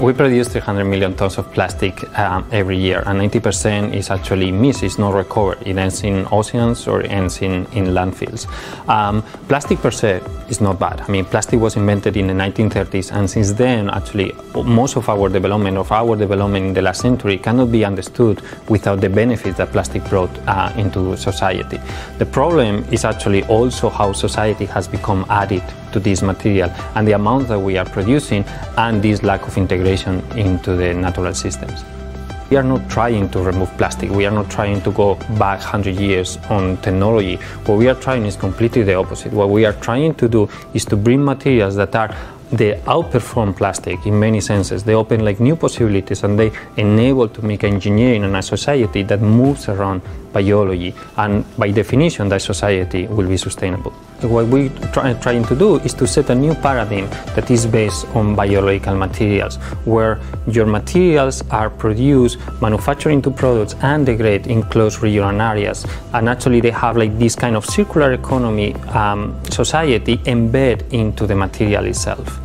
We produce 300 million tons of plastic every year, and 90% is actually missed, it's not recovered. It ends in oceans or ends in landfills. Plastic per se is not bad. I mean, plastic was invented in the 1930s, and since then, actually, most of our development in the last century cannot be understood without the benefits that plastic brought into society. The problem is actually also how society has become added to this material and the amount that we are producing and this lack of integration into the natural systems. We are not trying to remove plastic, we are not trying to go back 100 years on technology. What we are trying is completely the opposite. What we are trying to do is to bring materials that they outperform plastic in many senses. They open like new possibilities and they enable to make engineering in a society that moves around biology, and by definition that society will be sustainable. What we're trying to do is to set a new paradigm that is based on biological materials, where your materials are produced, manufactured into products and degrade in closed regional areas, and actually they have like this kind of circular economy society embedded into the material itself.